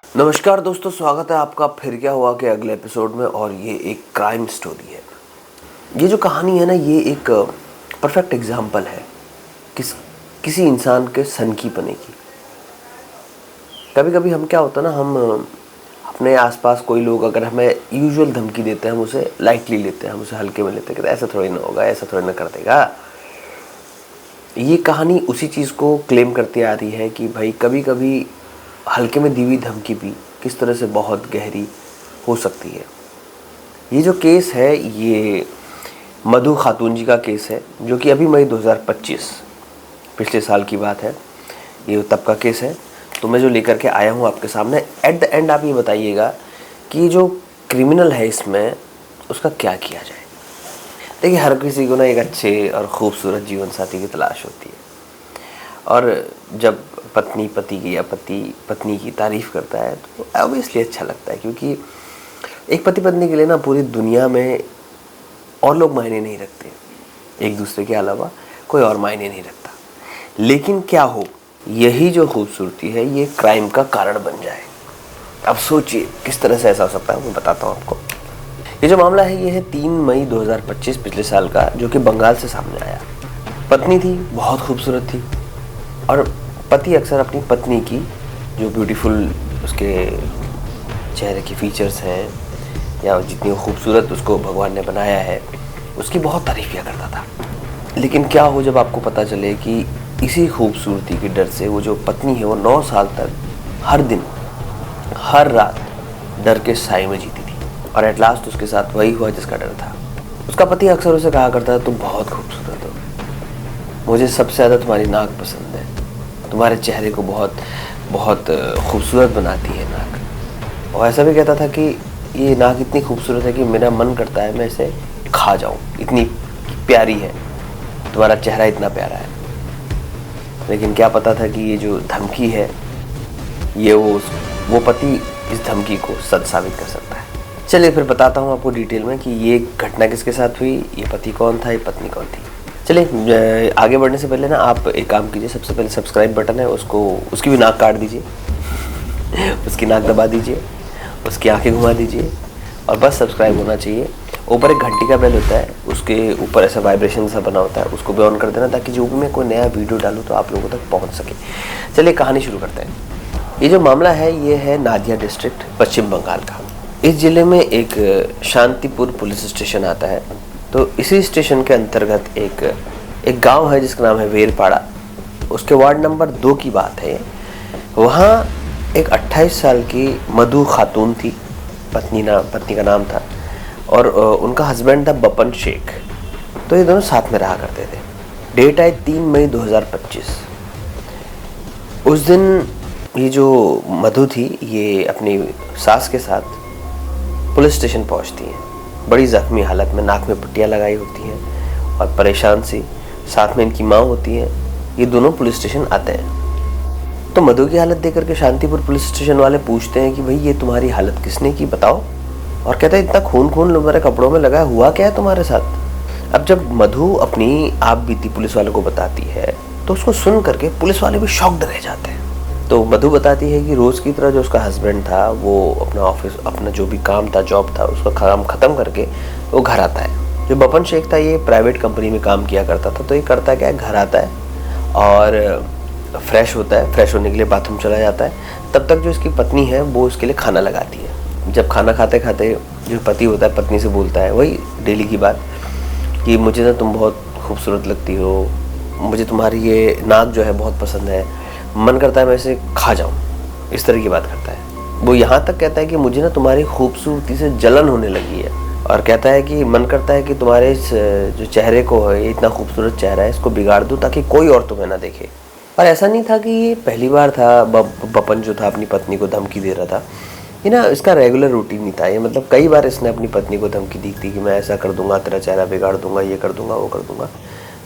नमस्कार दोस्तों, स्वागत है आपका फिर क्या हुआ के अगले एपिसोड में। और ये एक क्राइम स्टोरी है। ये जो कहानी है ना, ये एक परफेक्ट एग्जाम्पल है किसी इंसान के सनकीपने की। कभी कभी हम क्या होता है ना, हम अपने आसपास कोई लोग अगर हमें यूजुअल धमकी देते हैं, हम उसे लाइटली लेते हैं, हम उसे हल्के में लेते हैं कि ऐसा थोड़ी ना होगा, ऐसा थोड़ी ना कर देगा। ये कहानी उसी चीज़ को क्लेम करती आ रही है कि भाई कभी कभी हल्के में दी हुई धमकी भी किस तरह से बहुत गहरी हो सकती है। ये जो केस है, ये मधु खातून जी का केस है, जो कि अभी मई 2025 पिछले साल की बात है। ये तब का केस है। तो मैं जो लेकर के आया हूँ आपके सामने, एट द एंड आप ये बताइएगा कि जो क्रिमिनल है इसमें उसका क्या किया जाए। देखिए, हर किसी को ना एक अच्छे और ख़ूबसूरत जीवन साथी की तलाश होती है, और जब पत्नी पति की या पति पत्नी की तारीफ़ करता है तो ऑब्वियसली अच्छा लगता है, क्योंकि एक पति पत्नी के लिए ना पूरी दुनिया में और लोग मायने नहीं रखते, एक दूसरे के अलावा कोई और मायने नहीं रखता। लेकिन क्या हो, यही जो खूबसूरती है ये क्राइम का कारण बन जाए। अब सोचिए किस तरह से ऐसा हो सकता है, मैं बताता हूँ आपको। ये जो मामला है ये है 3 मई 2025 पिछले साल का, जो कि बंगाल से सामने आया। पत्नी थी, बहुत खूबसूरत थी, और पति अक्सर अपनी पत्नी की जो ब्यूटीफुल उसके चेहरे की फीचर्स हैं या जितनी खूबसूरत उसको भगवान ने बनाया है, उसकी बहुत तारीफ़ किया करता था। लेकिन क्या हो जब आपको पता चले कि इसी खूबसूरती के डर से वो जो पत्नी है वो 9 साल तक हर दिन हर रात डर के साए में जीती थी, और एट लास्ट उसके साथ वही हुआ जिसका डर था। उसका पति अक्सर उसे कहा करता था, तुम बहुत खूबसूरत हो, मुझे सबसे ज़्यादा तुम्हारी नाक पसंद है, तुम्हारे चेहरे को बहुत बहुत खूबसूरत बनाती है नाक। और ऐसा भी कहता था कि ये नाक इतनी खूबसूरत है कि मेरा मन करता है मैं इसे खा जाऊं, इतनी प्यारी है, तुम्हारा चेहरा इतना प्यारा है। लेकिन क्या पता था कि ये जो धमकी है ये वो पति इस धमकी को सच साबित कर सकता है। चलिए फिर बताता हूँ आपको डिटेल में कि ये घटना किसके साथ हुई, ये पति कौन था, ये पत्नी कौन थी। चलिए आगे बढ़ने से पहले ना आप एक काम कीजिए, सबसे पहले सब्सक्राइब बटन है उसकी भी नाक काट दीजिए, उसकी नाक दबा दीजिए, उसकी आंखें घुमा दीजिए, और बस सब्सक्राइब होना चाहिए। ऊपर एक घंटी का बेल होता है, उसके ऊपर ऐसा वाइब्रेशन सा बना होता है, उसको भी ऑन कर देना, ताकि जो भी मैं कोई नया वीडियो डालूँ तो आप लोगों तक पहुँच सके। चलिए कहानी शुरू करते हैं। ये जो मामला है ये है नादिया डिस्ट्रिक्ट, पश्चिम बंगाल का। इस ज़िले में एक शांतिपुर पुलिस स्टेशन आता है। तो इसी स्टेशन के अंतर्गत एक गांव है जिसका नाम है वेरपाड़ा। उसके वार्ड नंबर 2 की बात है। वहाँ एक 28 साल की मधु खातून थी, पत्नी का नाम था, और उनका हस्बैंड था बपन शेख। तो ये दोनों साथ में रहा करते थे। डेट आई 3 मई 2025। उस दिन ये जो मधु थी ये अपनी सास के साथ पुलिस स्टेशन पहुंचती है, बड़ी ज़ख्मी हालत में, नाक में पट्टियाँ लगाई होती हैं और परेशान सी। साथ में इनकी माँ होती है। ये दोनों पुलिस स्टेशन आते हैं। तो मधु की हालत देख करके शांतिपुर पुलिस स्टेशन वाले पूछते हैं कि भाई ये तुम्हारी हालत किसने की, बताओ। और कहता है इतना खून मेरे कपड़ों में लगा, हुआ क्या है तुम्हारे साथ। अब जब मधु अपनी आप बीती पुलिस वालों को बताती है तो उसको सुन करके पुलिस वाले भी शॉक्ड रह जाते हैं। तो मधु बताती है कि रोज़ की तरह जो उसका हस्बैंड था वो अपना जो भी काम था, जॉब था, उसका काम ख़त्म करके वो घर आता है। जो बपन शेख था ये प्राइवेट कंपनी में काम किया करता था। तो ये करता क्या है, घर आता है और फ्रेश होता है, फ्रेश होने के लिए बाथरूम चला जाता है। तब तक जो इसकी पत्नी है वो उसके लिए खाना लगाती है। जब खाना खाते खाते जो पति होता है पत्नी से बोलता है वही डेली की बात कि मुझे ना तुम बहुत खूबसूरत लगती हो, मुझे तुम्हारी ये नाक जो है बहुत पसंद है, मन करता है मैं इसे खा जाऊं, इस तरह की बात करता है। वो यहाँ तक कहता है कि मुझे ना तुम्हारी खूबसूरती से जलन होने लगी है, और कहता है कि मन करता है कि तुम्हारे इस जो चेहरे को है, ये इतना खूबसूरत चेहरा है, इसको बिगाड़ दूं ताकि कोई और तुम्हें ना देखे। और ऐसा नहीं था कि ये पहली बार था बपन जो था अपनी पत्नी को धमकी दे रहा था। ये ना इसका रेगुलर रूटीन नहीं था। ये मतलब कई बार इसने अपनी पत्नी को धमकी दी थी कि मैं ऐसा कर दूंगा, तेरा चेहरा बिगाड़ दूंगा, ये कर दूंगा, वो कर दूंगा,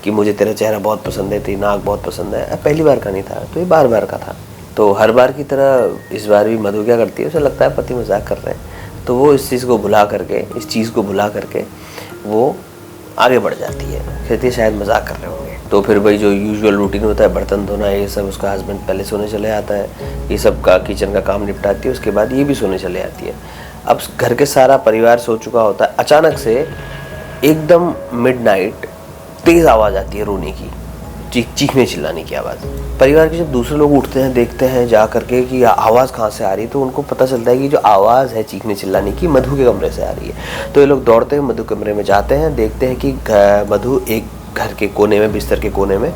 कि मुझे तेरा चेहरा बहुत पसंद है, तेरी नाक बहुत पसंद है। पहली बार का नहीं था, तो ये बार बार का था। तो हर बार की तरह इस बार भी मधु क्या करती है, उसे लगता है पति मजाक कर रहे हैं, तो वो इस चीज़ को भुला करके वो आगे बढ़ जाती है, कहती है शायद मजाक कर रहे होंगे। तो फिर वही जो यूजुअल रूटीन होता है, बर्तन धोना ये सब, उसका हस्बैंड पहले सोने चले आता है, ये सब का किचन का काम निपटाती है, उसके बाद ये भी सोने चले जाती है। अब घर के सारा परिवार सो चुका होता है, अचानक से एकदम मिडनाइट तेज़ आवाज़ आती है रोने की, चीखने चिल्लाने की आवाज़। परिवार के जब दूसरे लोग उठते हैं, देखते हैं जा करके कि आवाज़ कहाँ से आ रही है, तो उनको पता चलता है कि जो आवाज़ है चीखने चिल्लाने की मधु के कमरे से आ रही है। तो ये लोग दौड़ते हैं, मधु कमरे में जाते हैं, देखते हैं कि मधु एक घर के कोने में, बिस्तर के कोने में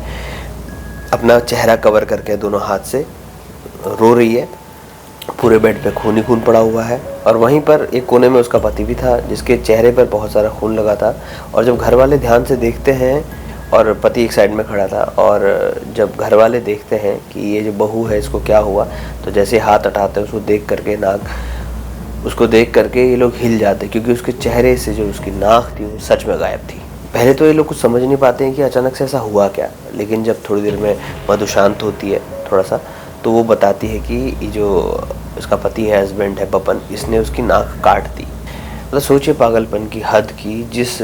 अपना चेहरा कवर करके दोनों हाथ से रो रही है। पूरे बेड पे खून ही खून पड़ा हुआ है, और वहीं पर एक कोने में उसका पति भी था जिसके चेहरे पर बहुत सारा खून लगा था। और जब घर वाले ध्यान से देखते हैं, और पति एक साइड में खड़ा था, और जब घर वाले देखते हैं कि ये जो बहू है इसको क्या हुआ, तो जैसे हाथ हटाते हैं उसको देख करके, उसको देख करके ये लोग हिल जाते, क्योंकि उसके चेहरे से जो उसकी नाक थी वो सच में गायब थी। पहले तो ये लोग कुछ समझ नहीं पाते हैं कि अचानक से ऐसा हुआ क्या, लेकिन जब थोड़ी देर में मधु शांत होती है थोड़ा सा, तो वो बताती है कि ये जो उसका पति है, हस्बैंड है बपन, इसने उसकी नाक काट दी। मतलब सोचिए पागलपन की हद की, जिस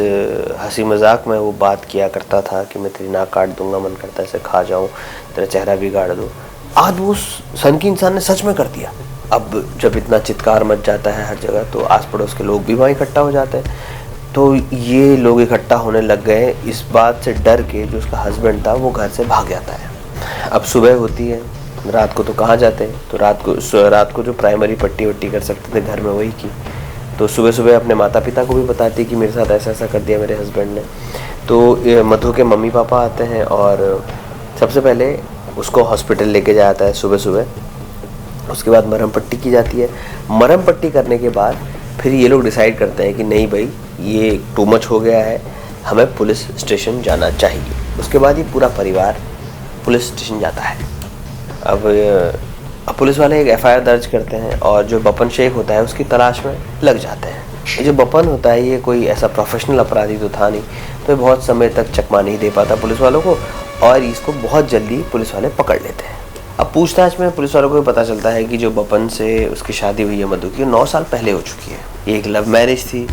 हंसी मजाक में वो बात किया करता था कि मैं तेरी नाक काट दूंगा, मन करता है इसे खा जाऊं, तेरा चेहरा बिगाड़ दूं, आज वो सन की इंसान ने सच में कर दिया। अब जब इतना चित्कार मच जाता है हर जगह, तो आस पड़ोस के लोग भी वहाँ इकट्ठा हो जाते हैं। तो ये लोग इकट्ठा होने लग गए, इस बात से डर के जो उसका हस्बैंड था वो घर से भाग जाता है। अब सुबह होती है, रात को तो कहाँ जाते हैं, तो रात को जो प्राइमरी पट्टी वट्टी कर सकते थे घर में वही की। तो सुबह सुबह अपने माता पिता को भी बताती है कि मेरे साथ ऐसा ऐसा कर दिया मेरे हस्बैंड ने। तो मधु के मम्मी पापा आते हैं और सबसे पहले उसको हॉस्पिटल लेके जाता है सुबह सुबह। उसके बाद मरहम पट्टी की जाती है। मरहम पट्टी करने के बाद फिर ये लोग डिसाइड करते हैं कि नहीं भाई, ये टू मच हो गया है, हमें पुलिस स्टेशन जाना चाहिए। उसके बाद ये पूरा परिवार पुलिस स्टेशन जाता है। अब पुलिस वाले एक एफआईआर दर्ज करते हैं, और जो बपन शेख होता है उसकी तलाश में लग जाते हैं। ये जो बपन होता है ये कोई ऐसा प्रोफेशनल अपराधी तो था नहीं, तो ये बहुत समय तक चकमा नहीं दे पाता पुलिस वालों को, और इसको बहुत जल्दी पुलिस वाले पकड़ लेते हैं। अब पूछताछ में पुलिस वालों को भी पता चलता है कि जो बपन से उसकी शादी हुई है मधु की, 9 साल पहले हो चुकी है। ये एक लव मैरिज थी,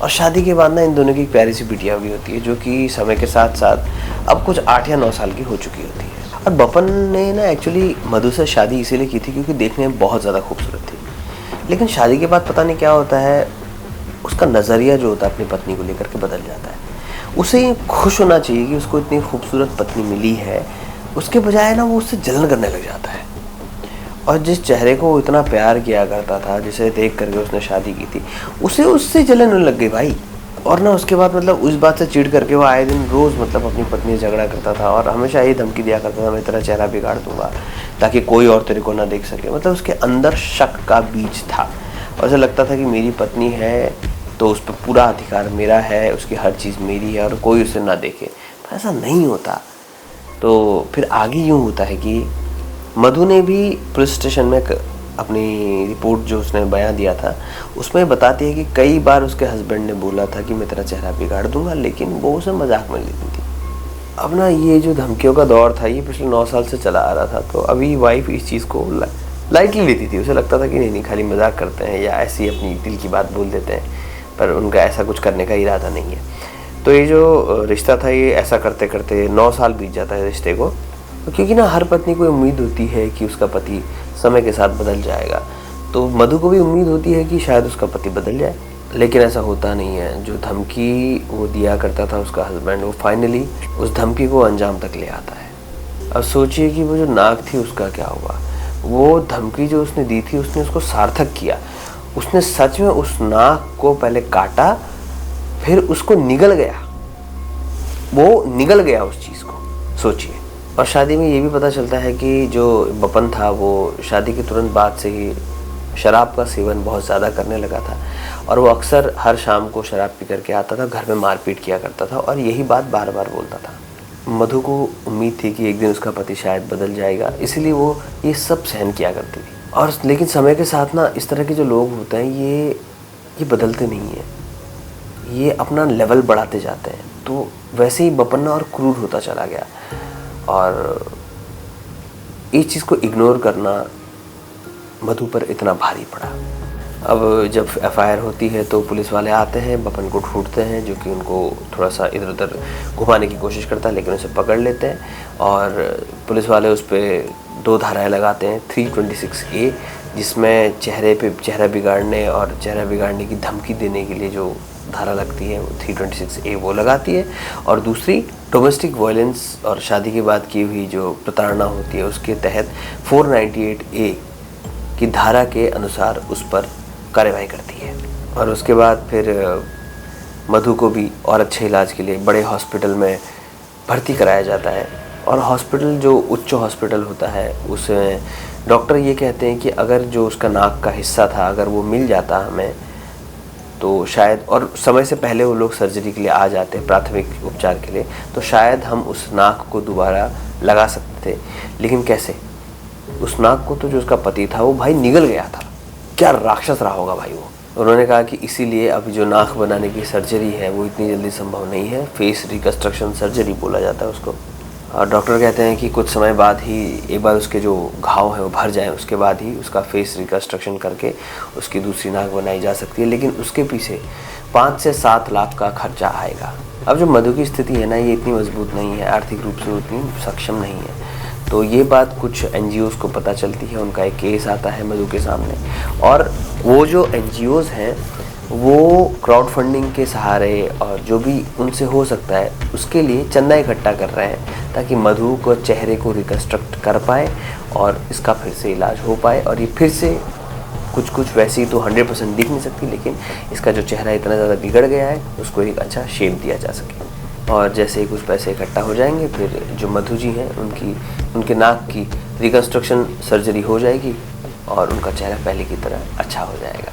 और शादी के बाद ना इन दोनों की एक प्यारी सी बिटिया भी होती है, जो कि समय के साथ साथ अब कुछ 8 या 9 साल की हो चुकी होती है। और बपन ने ना एक्चुअली मधु से शादी इसीलिए की थी क्योंकि देखने में बहुत ज़्यादा खूबसूरत थी। लेकिन शादी के बाद पता नहीं क्या होता है, उसका नज़रिया जो होता है अपनी पत्नी को लेकर के बदल जाता है। उसे खुश होना चाहिए कि उसको इतनी खूबसूरत पत्नी मिली है, उसके बजाय ना वो उससे जलन करने लग जाता है। और जिस चेहरे को वो इतना प्यार किया करता था, जिसे देख करके उसने शादी की थी, उसे उससे जलन होने लग गई भाई। और ना उसके बाद मतलब उस बात से चिढ़ करके वो आए दिन रोज़ मतलब अपनी पत्नी से झगड़ा करता था, और हमेशा यही धमकी दिया करता था, मैं तेरा चेहरा बिगाड़ दूंगा ताकि कोई और तेरे को ना देख सके। मतलब उसके अंदर शक का बीज था, और ऐसा लगता था कि मेरी पत्नी है तो उस पर पूरा अधिकार मेरा है, उसकी हर चीज़ मेरी है और कोई उसे ना देखे। पर ऐसा नहीं होता। तो फिर आगे यूँ होता है कि मधु ने भी पुलिस स्टेशन में अपनी रिपोर्ट जो उसने बयां दिया था उसमें बताती है कि कई बार उसके हस्बैंड ने बोला था कि मैं तेरा चेहरा बिगाड़ दूंगा, लेकिन वो उसे मजाक में लेती थी। अब ना ये जो धमकियों का दौर था ये पिछले 9 साल से चला आ रहा था, तो अभी वाइफ इस चीज़ को लाइटली लेती थी। उसे लगता था कि नहीं खाली मजाक करते हैं या ऐसी अपनी दिल की बात बोल देते हैं, पर उनका ऐसा कुछ करने का इरादा नहीं है। तो ये जो रिश्ता था ये ऐसा करते करते 9 साल बीत जाता है रिश्ते को, क्योंकि ना हर पत्नी को उम्मीद होती है कि उसका पति समय के साथ बदल जाएगा। तो मधु को भी उम्मीद होती है कि शायद उसका पति बदल जाए, लेकिन ऐसा होता नहीं है। जो धमकी वो दिया करता था उसका हस्बैंड, वो फाइनली उस धमकी को अंजाम तक ले आता है। अब सोचिए कि वो जो नाक थी उसका क्या हुआ। वो धमकी जो उसने दी थी उसने उसको सार्थक किया। उसने सच में उस नाक को पहले काटा, फिर उसको निगल गया, वो निगल गया उस चीज़ को, सोचिए। और शादी में ये भी पता चलता है कि जो बपन था वो शादी के तुरंत बाद से ही शराब का सेवन बहुत ज़्यादा करने लगा था, और वो अक्सर हर शाम को शराब पी करके आता था, घर में मारपीट किया करता था, और यही बात बार बार बोलता था। मधु को उम्मीद थी कि एक दिन उसका पति शायद बदल जाएगा, इसलिए वो ये सब सहन किया करती थी। और लेकिन समय के साथ ना इस तरह के जो लोग होते हैं ये बदलते नहीं हैं, ये अपना लेवल बढ़ाते जाते हैं। तो वैसे ही बपन ना और क्रूर होता चला गया, और इस चीज़ को इग्नोर करना मधु पर इतना भारी पड़ा। अब जब एफआईआर होती है तो पुलिस वाले आते हैं, बपन को ढूंढते हैं, जो कि उनको थोड़ा सा इधर उधर घुमाने की कोशिश करता है, लेकिन उसे पकड़ लेते हैं और पुलिस वाले उस पर 2 धाराएं लगाते हैं। 326A, जिसमें चेहरे पे चेहरा बिगाड़ने और चेहरा बिगाड़ने की धमकी देने के लिए जो धारा लगती है वो 326A वो लगाती है, और दूसरी डोमेस्टिक वायलेंस और शादी के बाद की हुई जो प्रताड़ना होती है उसके तहत 498A की धारा के अनुसार उस पर कार्रवाई करती है। और उसके बाद फिर मधु को भी और अच्छे इलाज के लिए बड़े हॉस्पिटल में भर्ती कराया जाता है। और हॉस्पिटल जो उच्च हॉस्पिटल होता है उसमें डॉक्टर ये कहते हैं कि अगर जो उसका नाक का हिस्सा था अगर वो मिल जाता हमें तो शायद, और समय से पहले वो लोग सर्जरी के लिए आ जाते हैं प्राथमिक उपचार के लिए, तो शायद हम उस नाक को दोबारा लगा सकते थे। लेकिन कैसे? उस नाक को तो जो उसका पति था वो भाई निगल गया था। क्या राक्षस रहा होगा भाई वो। उन्होंने कहा कि इसीलिए अभी जो नाक बनाने की सर्जरी है वो इतनी जल्दी संभव नहीं है, फेस रिकंस्ट्रक्शन सर्जरी बोला जाता है उसको। और डॉक्टर कहते हैं कि कुछ समय बाद ही, एक बार उसके जो घाव हैं वो भर जाएं, उसके बाद ही उसका फेस रिकंस्ट्रक्शन करके उसकी दूसरी नाक बनाई जा सकती है, लेकिन उसके पीछे 5 से 7 लाख का खर्चा आएगा। अब जो मधु की स्थिति है ना, ये इतनी मजबूत नहीं है, आर्थिक रूप से उतनी सक्षम नहीं है। तो ये बात कुछ NGOs को पता चलती है, उनका एक केस आता है मधु के सामने, और वो जो NGOs हैं वो क्राउड फंडिंग के सहारे और जो भी उनसे हो सकता है उसके लिए चंदा इकट्ठा कर रहे हैं, ताकि मधु को चेहरे को रिकंस्ट्रक्ट कर पाए और इसका फिर से इलाज हो पाए, और ये फिर से कुछ वैसी तो 100% दिख नहीं सकती, लेकिन इसका जो चेहरा इतना ज़्यादा बिगड़ गया है उसको एक अच्छा शेप दिया जा सके। और जैसे ही कुछ पैसे इकट्ठा हो जाएंगे फिर जो मधु जी हैं उनके नाक की रिकंस्ट्रक्शन सर्जरी हो जाएगी और उनका चेहरा पहले की तरह अच्छा हो जाएगा।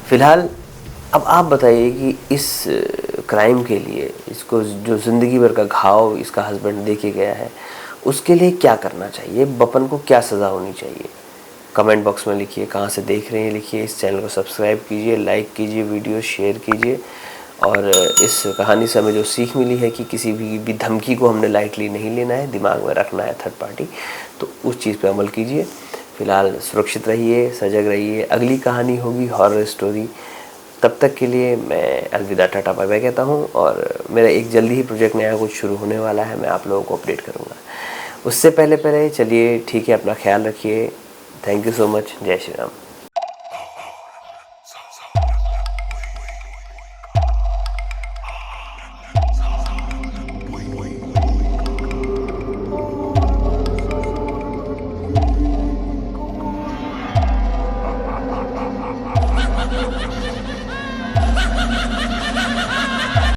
फ़िलहाल अब आप बताइए कि इस क्राइम के लिए इसको जो ज़िंदगी भर का घाव इसका हस्बैंड देके गया है उसके लिए क्या करना चाहिए, बपन को क्या सज़ा होनी चाहिए? कमेंट बॉक्स में लिखिए, कहाँ से देख रहे हैं लिखिए, इस चैनल को सब्सक्राइब कीजिए, लाइक कीजिए, वीडियो शेयर कीजिए। और इस कहानी से हमें जो सीख मिली है कि किसी भी धमकी को हमने लाइटली नहीं लेना है, दिमाग में रखना है थर्ड पार्टी, तो उस चीज़ पे अमल कीजिए। फ़िलहाल सुरक्षित रहिए, सजग रहिए, अगली कहानी होगी हॉरर स्टोरी। तब तक के लिए मैं अलविदा, टाटा बाय बाय कहता हूँ। और मेरा एक जल्दी ही प्रोजेक्ट नया कुछ शुरू होने वाला है, मैं आप लोगों को अपडेट करूँगा। उससे पहले चलिए ठीक है, अपना ख्याल रखिए। Thank you so much. जय श्री राम।